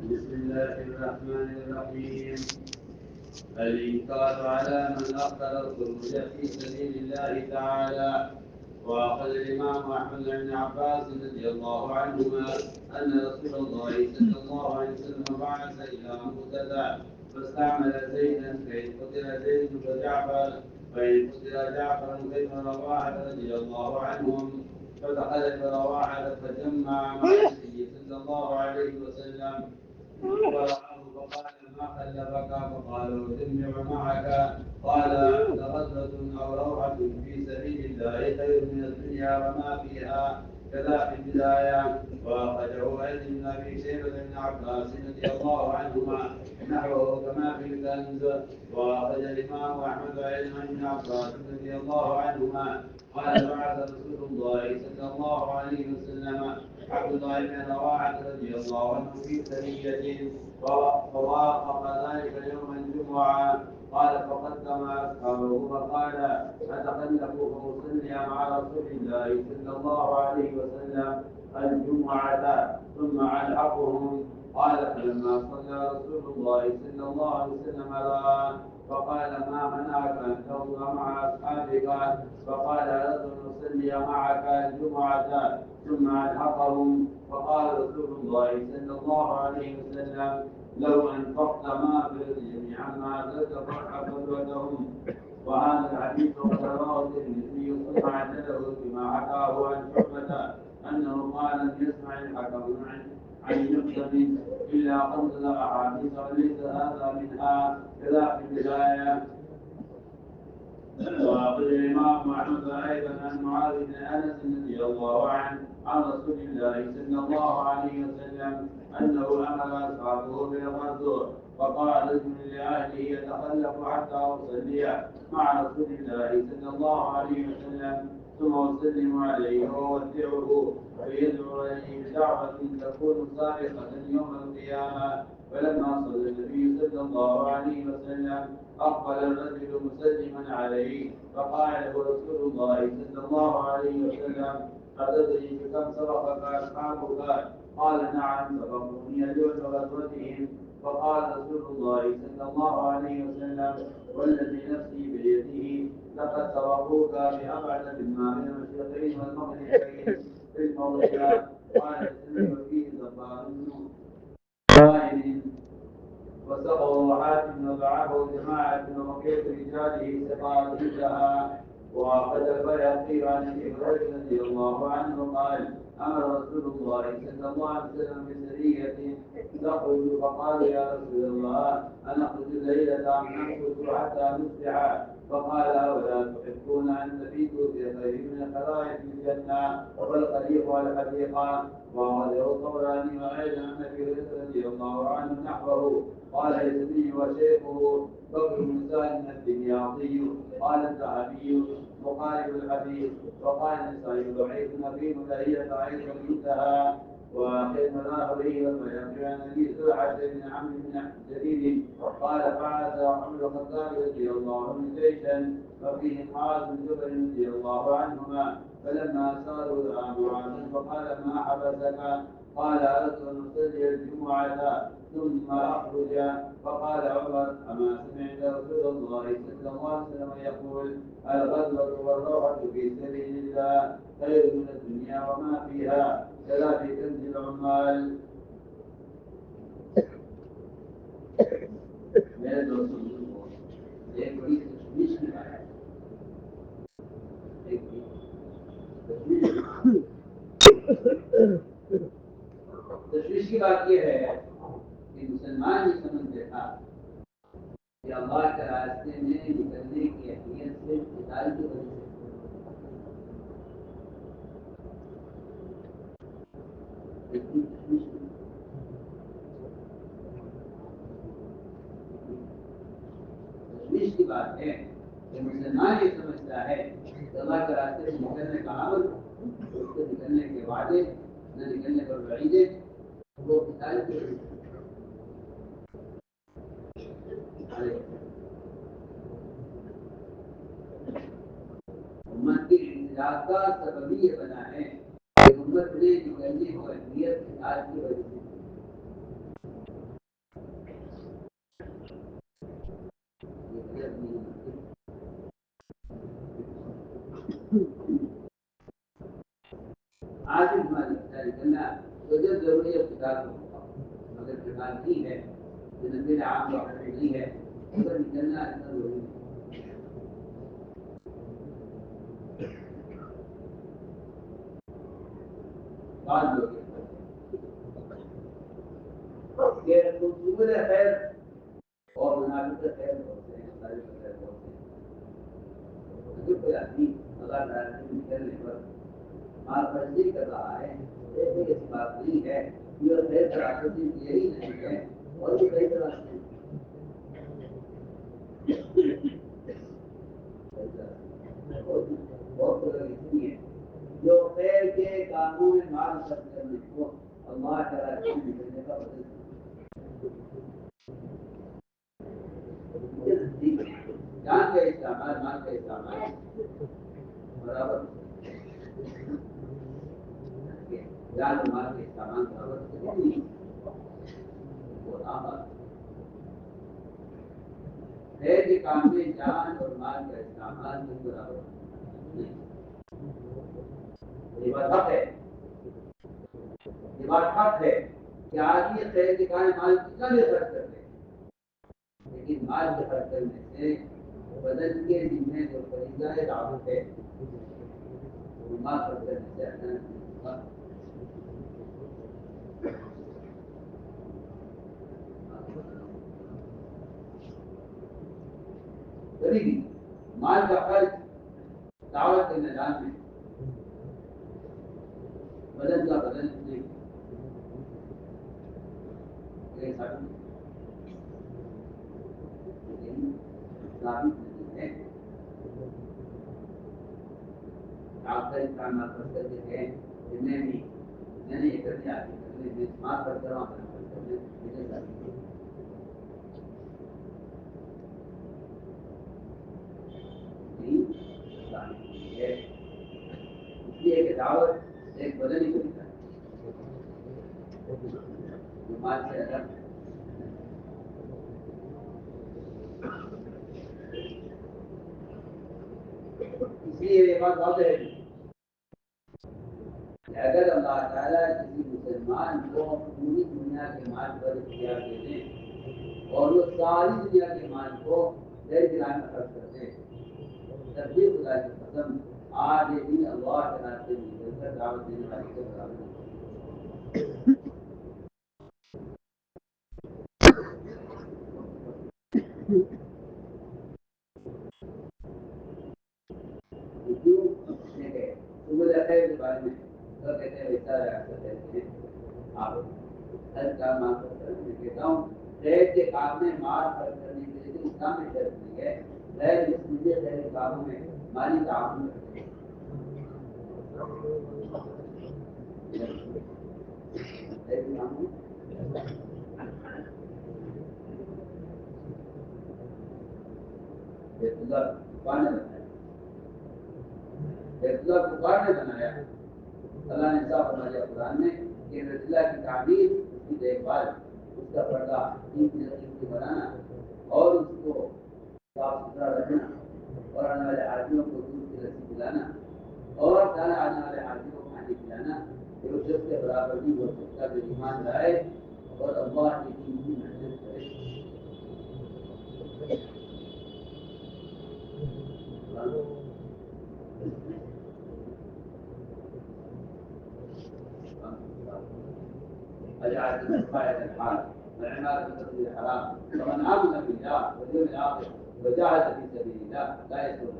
بسم الله الرحمن الرحيم. الإنكار على من أخر الخروج في سبيل الله تعالى. وأخذ الإمام أحمد بن عباس رضي الله عنهما أن رسول الله صلى الله عليه وسلم بعث إلى مؤتة فاستعمل زيدا فإن قتل زيد فجعفر فإن قتل جعفر فإن رواحة رضي الله عنهم فدخل برواحة فجمع مع النبي صلى الله عليه وسلم ورآه فقال ما خلفك فقال أجمع معك قال لغزوة أو روعة في سبيل الله خير من الدنيا وما فيها كذا في البداية. وأخرجه أيضا بن أبي شيبة بن عباس رضي الله عنهما نحوه كما في الكنز. وأخرج الإمام أحمد أيضا بن عباس رضي الله عنهما قال بعث رسول الله صلى الله عليه وسلم عبد الله بن رواحة رضي الله عنه في سرية فوافق ذلك يوم الجمعة. قال فقدم أصحابه فقال أتخلفوا فأصلي مع رسول الله صلى الله عليه وسلم الجمعة ثم ألحقهم. قال فلما صلى رسول الله صلى الله عليه وسلم رأى فقال ما منعك أن تغزو مع أصحابك؟ فقال أردت أن أصلي معك الجمعة ثم ألحقهم. فقال رسول الله صلى الله عليه وسلم لو أنفقت ما في جميعا ما أدركت فرح قدوتهم. وهذا الحديث قد رواه الترمذي ثم عدله بما حكاه عن شعبة أنه قال لم يسمع الحكم عن يقتل إلا خمس أحاديث وليس هذا منها كذا في البداية. وأخرج الإمام أحمد أيضا عن معاذ بن أنس رضي الله عنه عن رسول الله صلى الله عليه وسلم أنه أمر أصحابه بالغزو فقال رجل لأهله يتخلف حتى أصلي مع رسول الله صلى الله عليه وسلم ثم أسلم عليه وأودعه ويدعو إليه بدعوة تكون سابقة يوم القيامة. فلما صلى النبي صلى الله عليه وسلم أقبل الرجل مسلما عليه فقال له رسول الله صلى الله عليه وسلم أتدري بكم سبقك أصحابك؟ قال نعم سبقوني اليوم غزوتهم. فقال رسول الله صلى الله عليه وسلم والذي نفسي بيده لقد سبقوك بأبعد مما بين المشرقين والمغربين في الموضع. قال السلم فيه زفار قائل وسقوا حاتم وضعه جماعة وبقية رجاله سقى ضدها. وقد البيهقي عن ابي هريره رضي الله عنه قال امر رسول الله صلى الله عليه وسلم بسريه تخرج فقال يا رسول الله انخرج الليله ام نخرج حتى نصبح؟ فقال اولا تحبون ان تبيتوا بخير من الخلائق في الجنه والخليق والحديقه. وأخرجه الطبراني وأيضا عن أبي هريرة رضي الله عنه نحوه. قال يزني وشيخه بكر بن سالم الدمياطي قال الذهبي مقارب الحديث وقال النسائي ضعيف نبي ملهية أيضا انتهى. وخير الآخرين والبيان عن أبي سرعة بن عمرو بن جرير قال بعث عمر الخطاب رضي الله عنه جيشا وفيه معاذ بن جبل رضي الله عنهما فلما ساروا إلى معاذ فقال ما حبسك؟ قال أردت أن أصلي الجمعة ثم أخرج. فقال عمر أما سمعت رسول الله صلى الله عليه وسلم يقول الغزوة والروعة في سبيل الله خير من الدنيا وما فيها كذا في كنز العمال. तशवीश की बात यह है कि मुसलमान ये समझते था कि अल्लाह के रास्ते में निकलने की अहमियत से किताल की वजह से तशवीश की बात है कि मुसलमान ये समझता है कि अल्लाह के रास्ते में निकलने का अमल उससे निकलने के वादे न निकलने पर वईदे वो किताल की वजह से उम्मत के इंतजार का सबब ये बना है कि उम्मत ने निकलने को अहमियत आज की वजह से जरूरी है किताब को, अगर किताब नहीं है तो नबी आम का नहीं है तो निकलना इतना जरूरी है। बाद लोग ये रसूल खैर और मुनाफिक खैर होते हैं, सारी खैर होते हैं। जो कोई आदमी अल्लाह ताला के निकलने पर मालफर्जी कर रहा है, ये ऐसी बात नहीं है, ये खैर का रास्ता यही नहीं है और भी कई तरह से बहुत तरह की है जो खैर के कामों में माल खर्च करने को अल्लाह ताला के निकलने का बदल जान का इस्तेमाल, माल का इस्तेमाल बराबर, जान और माल का इस्तेमाल बराबर और आमद खैर के काम में जान और माल का इस्तेमाल बराबर नहीं। ये बात हक है, ये बात हक है कि आदमी खैर के काम माल कितना भी खर्च कर ले, लेकिन माल के खर्च करने से बदन के जिम्मे जो फरीजा दावत है वो माल खर्च करने से अचानक कभी माल का खर्च दावत के मैदान में बदन का बदन नहीं है। आप काम खर्च करते हैं जिन्हें भी मैंने एक करके आगे करने में स्मार्ट खर्च करना इसलिए एक दावत एक बदल ही होता है माल से अलग। इसलिए ये बात बहुत है अगर अल्लाह ताला किसी मुसलमान को पूरी दुनिया के माल पर इख्तियार दे दें और वो सारी दुनिया के माल को गैर गिरान खर्च करते तब भी खुदा की कसम आज ये दिन अल्लाह के रास्ते में निकलकर दावत देने वाले के बराबर के बारे में तो कहते हैं वैसा कहते हैं आप हर काम माल करने कहता हूँ खैर के काम में माल खर्च करने के लिए इस्लाम में शर्त नहीं है, खैर इसलिए खैर के कामों में माली ताउन करते हैं। बनाया अल्लाह ने साफ बना दिया कुरान में कि रसूलुल्लाह की ताबीर उसकी देखभाल उसका पर्दा की बनाना और उसको साफ सुथरा रखना और आने वाले आदमियों को दूध की लस्सी पिलाना और सारे आने वाले आदमियों को पानी पिलाना ये उस के बराबर भी हो सकता जो ईमान लाए और अल्लाह की दीन की मेहनत करे। أجعل كفاية الحال والعمارة في المسجد الحرام ومن آمن بالله واليوم الآخر وجاهد في سبيل الله لا يسلم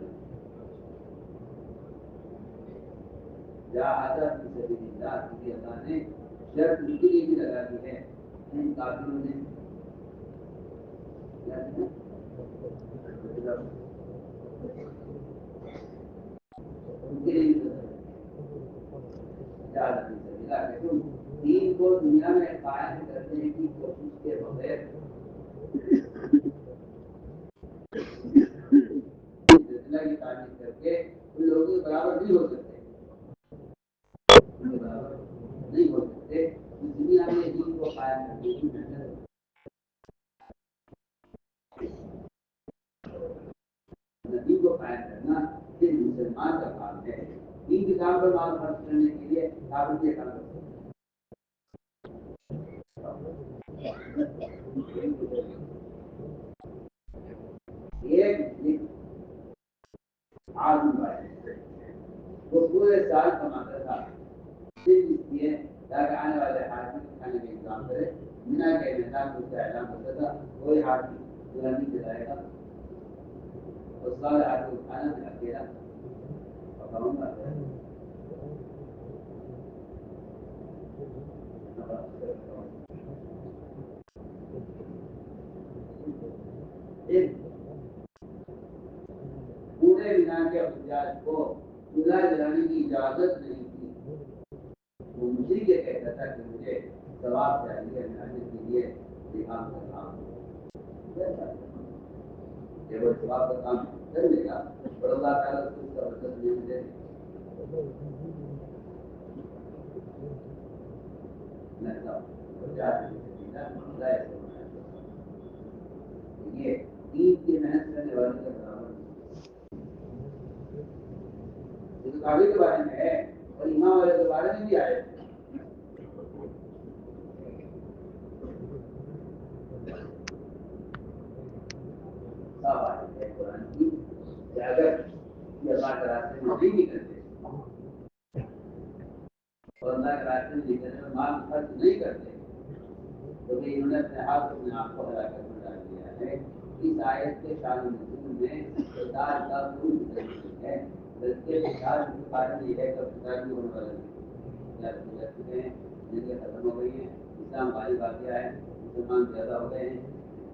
جاهد في سبيل الله في الله شرط उसके लिए भी लगा दी है इन काफिरों ने उनके लिए दीन को दुनिया में कायम करने की कोशिश के बगैर की तारीफ करके उन लोगों के बराबर नहीं हो सकते, नहीं हो सकते। दुनिया में दीन को कायम करने की मेहनत नबी को कायम करना ये मुसलमान का काम है। दीन के काम पर माल खर्च करने के लिए काफी काम करते हैं। एक आदमी वो पूरे साल कमाता था सिर्फ इसलिए ताकि आने वाले हाथी खाने का इंतजाम करे। बिना के मैदान को ऐलान करता था कोई हाथी पूरा नहीं दिलाएगा और सारे हाथी को खाना भी अकेला पकाऊंगा। पूरे मीनार के अफजाज को चूल्हा जलाने की इजाजत नहीं थी। वो मुझे ये कहता था कि मुझे सवाब चाहिए खाने के लिए काम का काम ये वो सवाब का काम कर लेगा और अल्लाह ताला उसको जबरदस्त नहीं दे ये ईद की मेहनत करने वाले के बराबर काबे के बारे में है और इमाम वाले के बारे में भी आए। कुरान की अगर अल्लाह के रास्ते में नहीं निकलते और अल्लाह के रास्ते में निकलने में माल खर्च नहीं करते तो भी इन्होंने अपने हाथ अपने आप को हलाकत में डाल दिया है। इस आयत के शान नज़ूल में किरदार का कोई जिक्र है बल्कि किरदार के बारे में यह है कि किरदार भी होने वाला नहीं गुजर चुके हैं जिनके खत्म हो गई है। इस्लाम भारी वाक़या है मुसलमान ज़्यादा हो गए हैं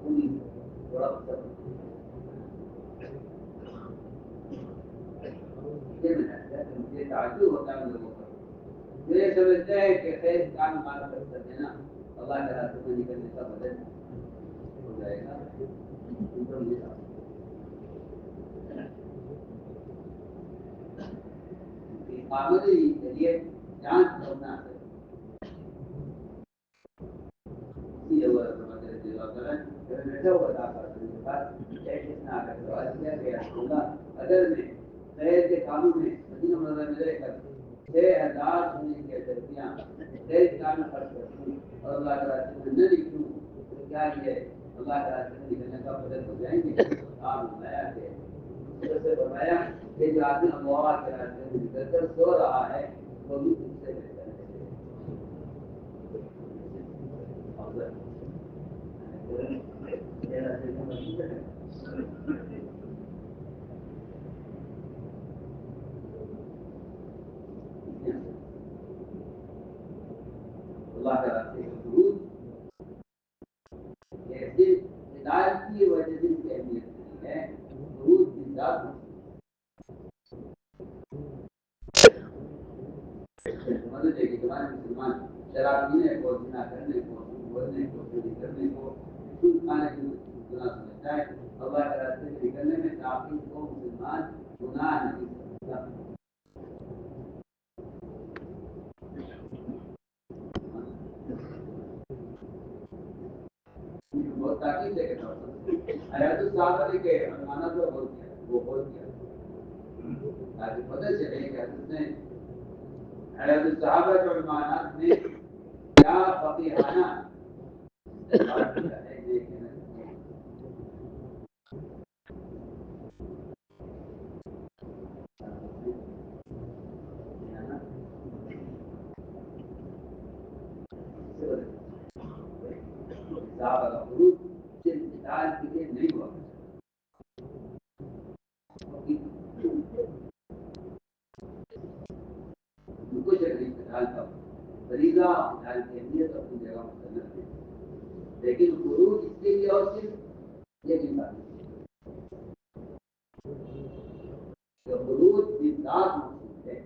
पूरी थोड़ा मुझे ताज्जुब होता है उन लोगों पर जो ये समझते हैं कि खैर काम हमारा कर देना अल्लाह के रास्ते में निकलने का बदल हो जाएगा। आमदी चलिए जांच करना है ये वो समझ रहे थे अगर बेटा वो बता पाते हैं बात एक कितना आगे तो आज क्या किया होगा अगर मैं शहर के कानून में मदीना मुनव्वरा में रहकर 6000 सोने की दरमियां शहर काम खर्च करूं और अल्लाह के रास्ते में न निकलूं तो क्या ये अल्लाह के रास्ते में निकलने का बदल हो जाएंगे। आप बताया कि जैसे बताया कि जो आदमी अल्लाह के रास्ते में निकलकर सो रहा है वो भी उससे बेहतर है। अल्लाह के रास्ते में दुरूद ऐसे हिदायत की वजह से इसकी अहमियत नहीं है। दुरूद की जात समझ लेकिन तुम्हारे मुसलमान शराब पीने को जिना करने को बोलने को चोरी करने को सूद खाने को गुनाह समझता है। अल्लाह के रास्ते में निकलने में काफी को मुसलमान गुनाह नहीं समझता। बहुत ताकीद है कि हयातुल सहाबा ने के माना तो बोल दिया वो बोल दिया ताकि पता चले कि उसने हयातुल सहाबा के मानात में क्या फकीहाना बात है देखना सहाबा का खुरूज सिर्फ किताब के लिए नहीं हुआ उनको जरूरी किताब का फरीजा किताब की अहमियत अपनी जगह मुसन्नत है लेकिन खुरूज इसके लिए और सिर्फ ये भी बात है खुरूज बिदात मकसूद है।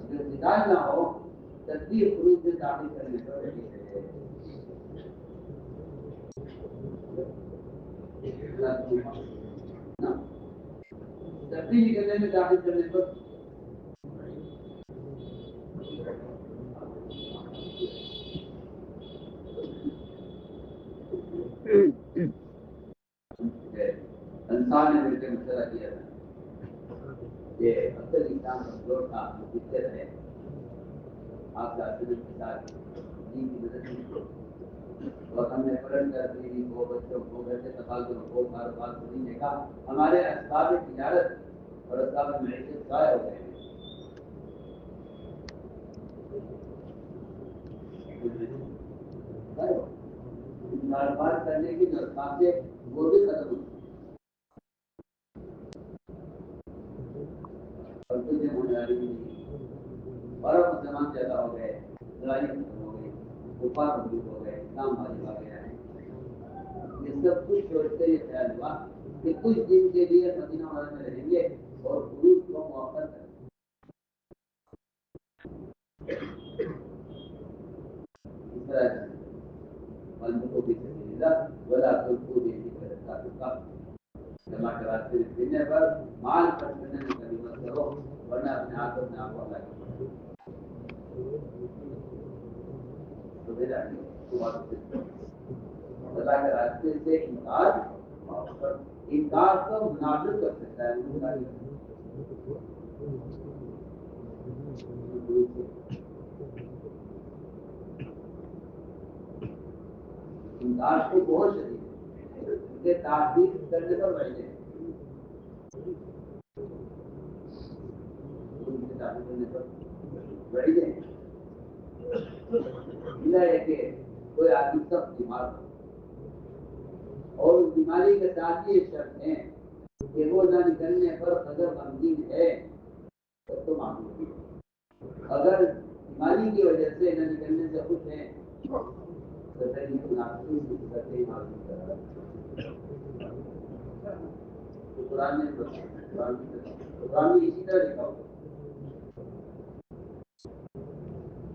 अगर बिदात ना हो तस्वीर खुरूज में दाखिल करने पर तस्वीर निकलने में दाखिल करने पर इंसान ने मिलकर मसला किया था ये अक्सर इंसान कमजोर था किससे रहे आप जाते हैं के साथ दीन की मदद की और हमने पढ़ कर बीवी को बच्चों को घर के तकाजुर को कारोबार को नहीं देखा, हमारे असबाब तिजारत और असबाब मैशत ज़ाया हो गए हैं। कारोबार करने की जो असबाब है वो भी खत्म हो और तुझे होने वाली नहीं। और अब मुसलमान ज्यादा हो गए, लड़ाई खत्म हो गई, कुफार मजबूत हो गए, इस्लाम वाजिब आ गया है। ये सब कुछ सोचते ये ख्याल हुआ कि कुछ दिन के लिए मदीना वाले में रहेंगे और खुरूज को मौखर करेंगे। इस तरह से बंदों भी सकीला वला तुल्कू भी करता तुका जमा कराते देने पर माल खर्च करने में कभी मत करो, वरना अपने आप को अल्लाह की तो मेरा अल्लाह के रास्ते से इनकार तो मुनाफिक कर सकता है, इनकार तो बहुत शरीर है, ताकीद करने पर बैठे करने पर बैठे है कि कोई आदमी सब बीमार और बीमारी के साथ ये शर्त है कि वो न निकलने पर अगर गमगीन है तो मालूम, अगर बीमारी की वजह से न निकलने से खुश है तो फिर ये मुनाफिक करके मालूम कर रहा है। तो कुरान में इसी तरह लिखा हुआ,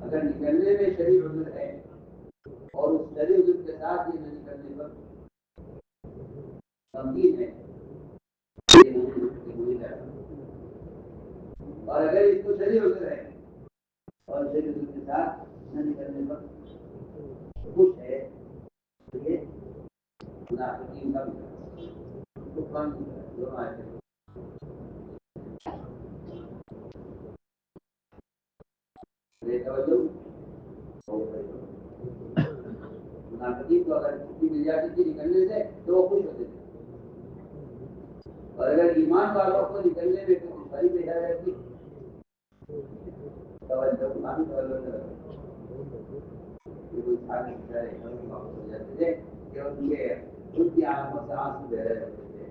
अगर निकलने में शरीर उम्र है और उस शरीर उम्र के साथ ये न निकलने पर गमगीन है और अगर इसको शरीर उम्र है और शरीर उम्र के साथ न निकलने पर खुश है तो ये मुनाफिकीन का भी कुरान दोनों आयतें मुनाफिकीन को अगर छुट्टी मिल जाती थी निकलने से तो वो खुश होते थे, और अगर ईमान वालों को निकलने में कोई दुश्मनी पेश आ जाती तो ईमान वालों ने कोई सारे बेचारे वापस हो जाते थे कि उनके उनकी आंखों से आंसू बह रहे होते थे,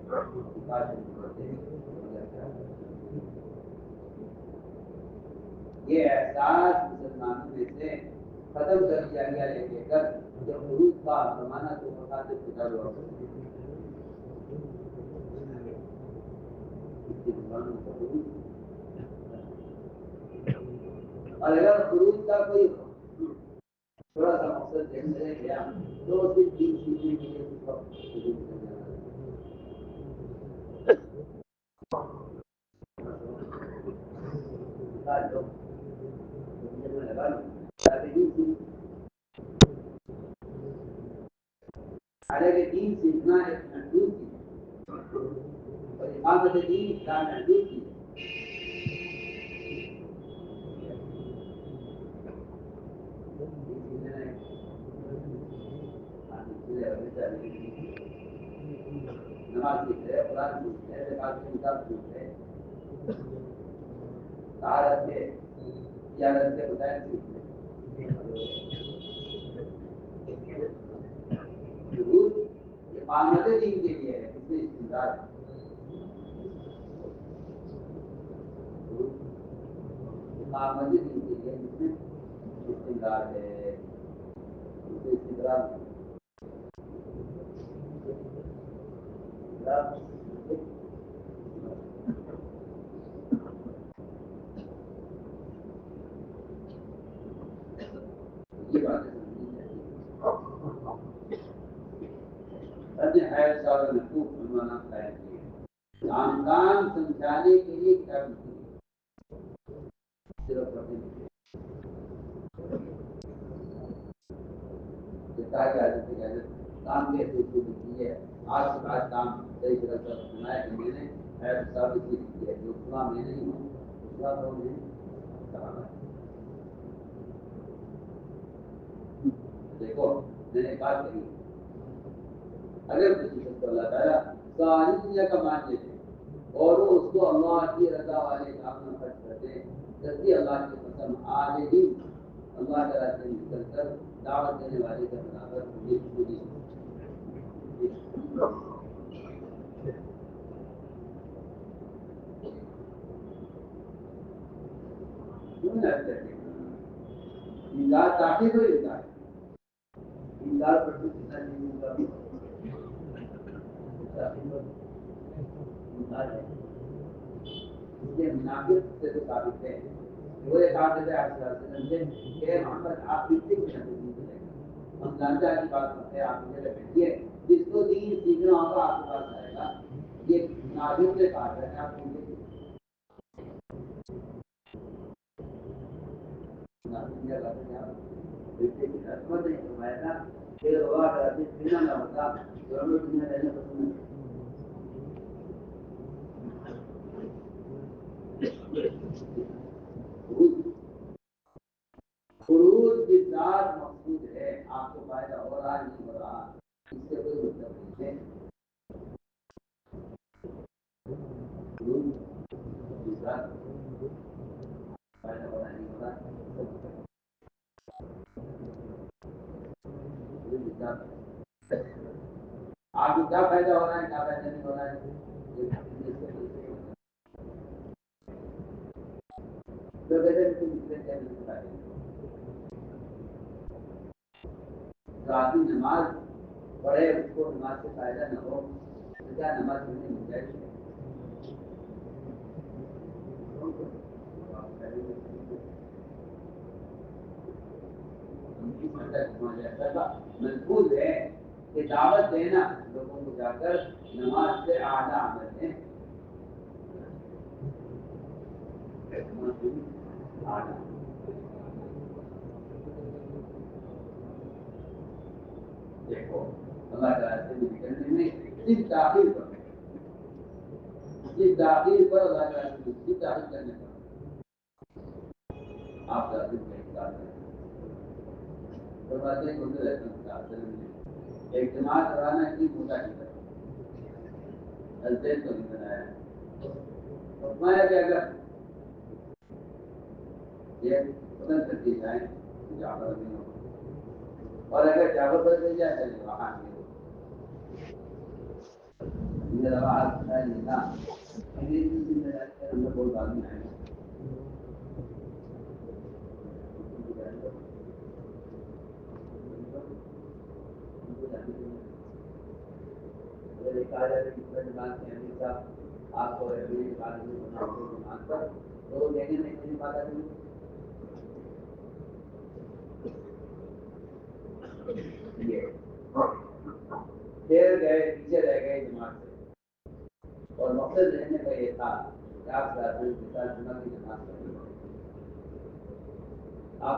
ये एहसास मुसलमानों में से खत्म कर दिया गया लेकर जब खुरूज का जमाना तो मुखातिब खुदा हुआ और अगर खुरूज का कोई थोड़ा सा मकसद देखने गया तो सिर्फ 3 चीजें के लिए हालांकि दीन सीखना एक महदूद चीज और इमामत दीन का महदूद चीज नमाज सीख रहे, कुरान सीख रहे, ज़कात की किताब सीख रहे, तारत से तिजारत से बताया सीख रहे, इमामत दीन के लिए है, इसमें इस्तिदार इमामत दीन के लिए इसमें इस्तिदार है, इसमें इस्तिदार ये बात अन्य है साल में खूब मनवाना कायम किए कामकान समझाने के लिए किताब लिखी सिर्फ पढ़ने काम कैसे शुरू की है, आज के बाद काम सही तरह से सुनाया कि मैंने है साबित की है, जो सुना मैं नहीं हूँ दूसरा तो मैं कहा देखो मैंने बात कही, अगर किसी को अल्लाह ताला सारी दुनिया का मान लेते और वो उसको अल्लाह की रजा वाले काम में खर्च करते, जबकि अल्लाह की कसम आज ही अल्लाह ताला से निकलकर दावत देने वाले के बराबर ये पूरी इंकार काफी तो इंकार पर कितना नहीं ये मुनाफिक से तो साबित है, वो एक आदत है आज के मोहम्मद आप कितने हम जानते हैं बात करते हैं, आप मुझे बताइए जिसको दीन सीखना होगा आपके पास आएगा, ये मुनाफिक से बात है आप मुझे मुनाफिक क्या बात है आप देखते हैं असमत नहीं फरमाया था कि अल्लाह का जिस बिना ना होता दोनों दुनिया रहने पसंद खुरूज की जात मकसूद है, आपको फायदा हो रहा है नहीं हो रहा इससे कोई मतलब नहीं है। खुरूज की जात फायदा हो रहा है नहीं हो रहा, आपको क्या फायदा हो रहा है क्या फायदा नहीं हो रहा है, तो राती नमाज पढ़े उसको नमाज से फायदा न हो तो क्या नमाज पढ़ने मिल जाएगी, मजबूत है कि दावत देना लोगों को जाकर नमाज से आधा अमल है, आधा देखो अल्लाह ताला से निकलने में सिर्फ दाखिल पर अल्लाह ताला से सिर्फ दाखिल करने पर आप दाखिल का इंतजार करें। तो बातें होते रहते हैं, एक जमात कराना की मोटा की तरह तो नहीं बनाया, तो मैं क्या अगर ये पसंद करती जाए जाफर नहीं हो, और अगर जाफर पर मिल जाए तो वहाँ नहीं हो, मेरा बात है ना अंदर बहुत आदमी आएगा आपको तो लेने में इतनी बात नहीं फिर गए पीछे रह गए जमात से, और मकसद रहने का ये था कि आप जुम्मा की नमाज पढ़ी आप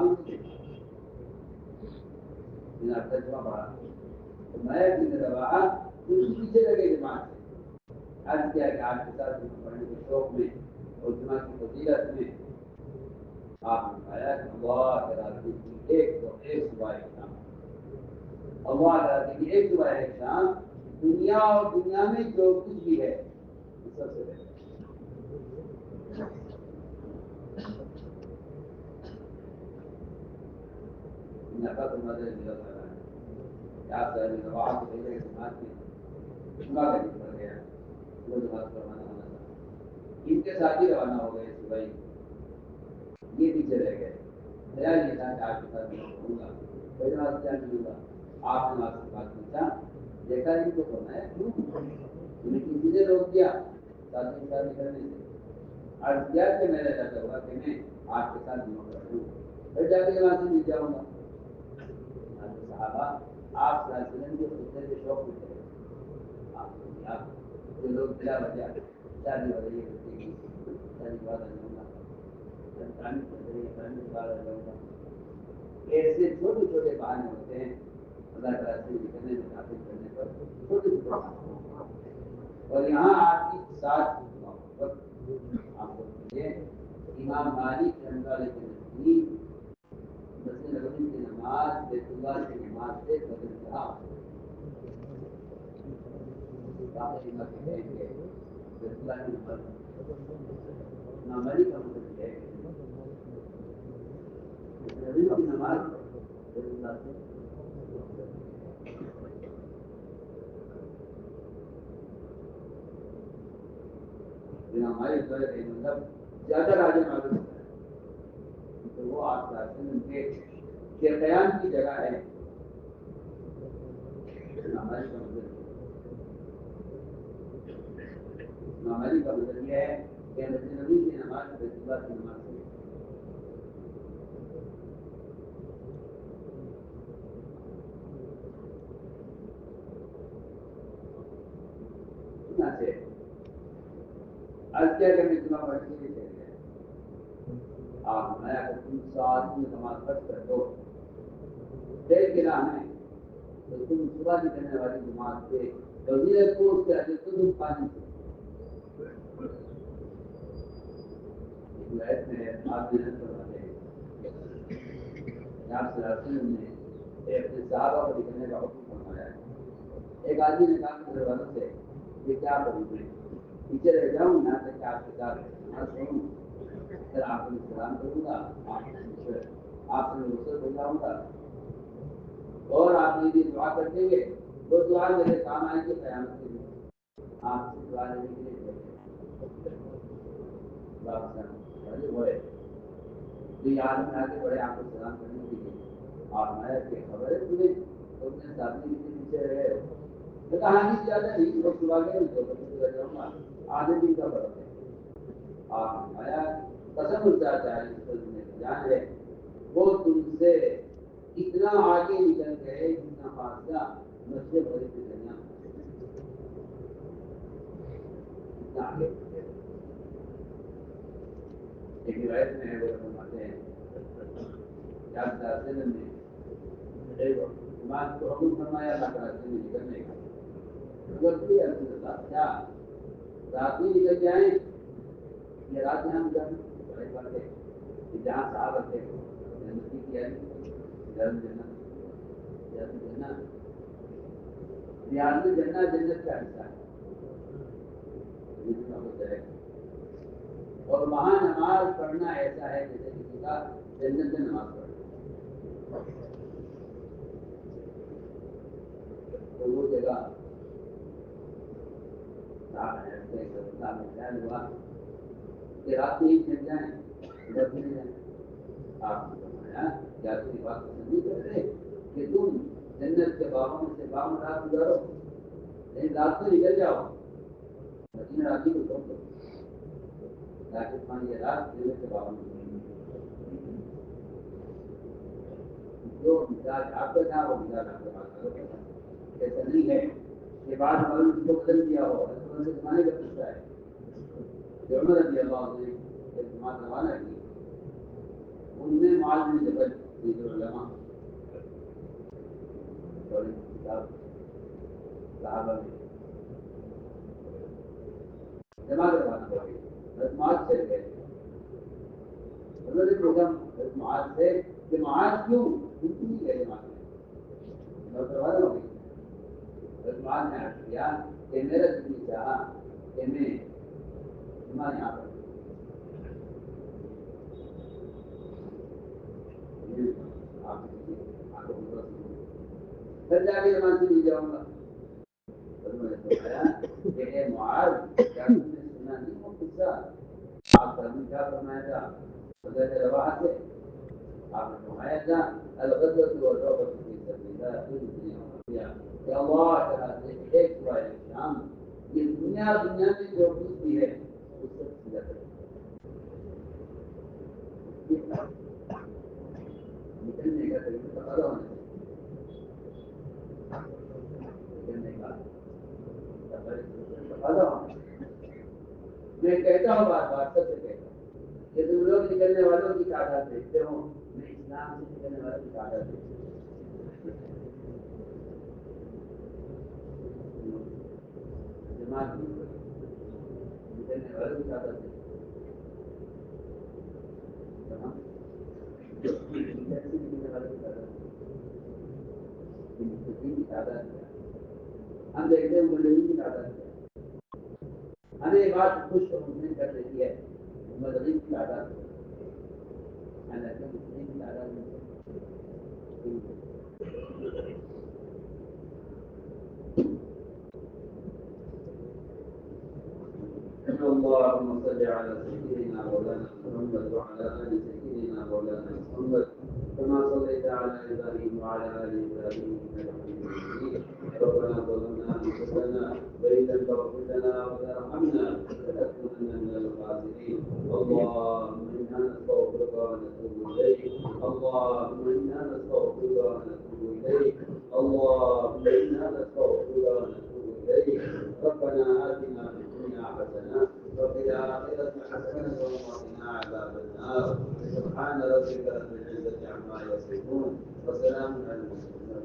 जुम्मा पढ़ा, तो मैं पीछे रह गए जमात से, आज क्या है आज के साथ पढ़ने के शौक में और जुम्मा की फजीलत में आपने बताया कि अल्लाह तआला की एक सुबह शाम, अल्लाह तआला की एक सुबह एक शाम दुनिया और दुनिया में जो कुछ भी है सबसे पहले नफा तो मदद मिला था क्या पहले नवाब को पहले समाज में जुमा का दिन पड़ गया, वो नमाज पढ़ाना होना था, इनके साथ ही रवाना हो गए सुबह, ये पीछे रह गए, नया ये था कि आपके साथ होगा पहले नमाज क्या मिलूंगा, आपने नमाज की बात पूछा देखा इनको फरमाया क्यों लेकिन किसी रोक दिया शादी करने से, और क्या कि मैंने ऐसा करूँगा कि मैं आपके साथ जुमा कर दूँ, फिर जाके वहाँ से मिल जाऊँगा। साहबा आप सल्लल्लाहु के खुदे के शौक में थे, आप जो लोग बिला वजह शादी हो रही है बच्चे की शादी के बाद आ जाऊँगा, संतान चल रही है शादी के बाद आ जाऊँगा, ऐसे छोटे छोटे बहाने होते हैं अल्लाह ताला से निकलने में हासिल करने पर छोटे छोटे बहाने, और यहाँ आपकी साथ आपको इमाम मालिक रहमतुल्लाह अलैह के नज़दीक मस्जिद नबवी की नमाज बैतुल्लाह की नमाज से बदल रहा बाकी मत कहेंगे बैतुल्लाह की नमाज नामरी का मतलब है नबवी की नमाज बैतुल्लाह से हमारे मतलब ज्यादा राजे मालूम तो वो आप उनके कयाम की जगह है हमारी का मतलब यह है कि मस्जिद नबी की नमाज बैतुल्लाह की नमाज से आज क्या करने की बात है आप नया तुम साथ में नमाज पढ़ कर दो देर गिरा है तो तुम सुबह की करने वाली नमाज से वजीर को उसके आगे तो तुम पानी से लाइफ में आप मेहनत करवाते हैं आप सलाहून ने अपने साहबा को लिखने का हुक्म फरमाया है एक आदमी ने कहा मेरे वालों से ये क्या करूँगी पीछे रह जाऊँ यहाँ से क्या आपके साथ नमाज पढ़ूँ फिर आपको सलाम करूँगा आपसे रुखसत हो जाऊँगा और आप मेरी दुआ कर देंगे वो दुआ मेरे काम आएगी क़यामत के दिन आपसे दुआ लेने के लिए वो है तो ये आदमी आगे बढ़े आपको सलाम करने के लिए आप मैं के खबर है तुम्हें तो अपने साथी के पीछे रहे तो कहानी ज्यादा नहीं वो सुबह गए तो लग जाऊंगा आधे दिन का फर्क है आप आया कसम चाहता है जान है वो तुमसे इतना आगे निकल गए जितना फासला मस्जिद भरी से दुनिया इतना आगे एक रिवायत में है वो फरमाते हैं क्या बताते हैं इमाम को हुक्म फरमाया अल्लाह रास्ते में निकलने का गलती है क्या रात में निकल जाए ये रात में हम जब बड़े बात है कि जहाँ साहब रखे जन्नती की है जन्म जन्नत रियाज में जन्नत का हिस्सा है और वहाँ नमाज पढ़ना ऐसा है जैसे किसी का जन्नत में नमाज पढ़ना तो वो जगह हुआ कि रात में ही चल जाए आपने बताया क्या तेरी बात पसंद नहीं करते कि तुम जन्नत के बागों में से बाग में रात गुजारो लेकिन रात में निकल जाओ मदीना रात को छोड़ दो ताकि तुम्हारी ये रात जन्नत के बागों में जो मिजाज आपका था वो मिजाज आपके पास ऐसा नहीं है कि बाद मालूम इसको बदल दिया हो जमाने का किस्सा है जो उमर रज़ी अल्लाह ने एक जमात रवाना की उनमें माल में जबल उलमा साहबा में जमा करवाना पड़ेगा रजमात चल गए उन्होंने प्रोग्राम रजमात से कि माज क्यों उनकी नहीं गए जमात में करवाना हो गई रजमात ने अर्ज किया कि मेरा दिल चाहा कि मैं जमा यहाँ पर फिर जाके जमात से मिल जाऊंगा उन्होंने बताया कि मुआज क्या तुमने सुना नहीं वो किस्सा आप ने क्या फरमाया था हज़रत रवाहा से आपने फरमाया था अलगदत व रग़बत फी सबिलिल्लाह फिल दुनिया व दुनिया कि अल्लाह तआला से एक हुआ है शाम ये दुनिया में जो कुछ भी है उससे सीधा निकलने का तरीका पता होना निकलने का पता होना मैं कहता हूँ बार बार सबसे कहता हूँ कि तुम लोग निकलने वालों की तादाद देखते हो मैं इस्लाम से निकलने वालों की तादाद देखता हूँ जमात निकलने वालों की तादाद देखता हूँ मुजरिमीन की तादाद क्या है। हम देखते हैं मुजरिमीन की तादाद क्या है। हमें ये बात खुश और मुतमिन कर देती है मुजरिमीन की तादाद हालांकि मुजरिमीन की तादाद اللهم صل على سيدنا مولانا محمد وعلى ال سيدنا مولانا محمد كما صليت على ابراهيم وعلى ال ابراهيم انك حميد مجيد. ربنا ظلمنا انفسنا وان لم تغفر لنا وترحمنا لنكونن من الخاسرين. اللهم انا نستغفرك ونتوب اليك. اللهم انا نستغفرك ونتوب اليك. اللهم انا نستغفرك ونتوب اليك. ربنا اتنا في الدنيا حسنه وفي الآخرة حسنة وقنا عذاب النار. سبحان ربك رب العزة عما يصفون وسلام على المرسلين.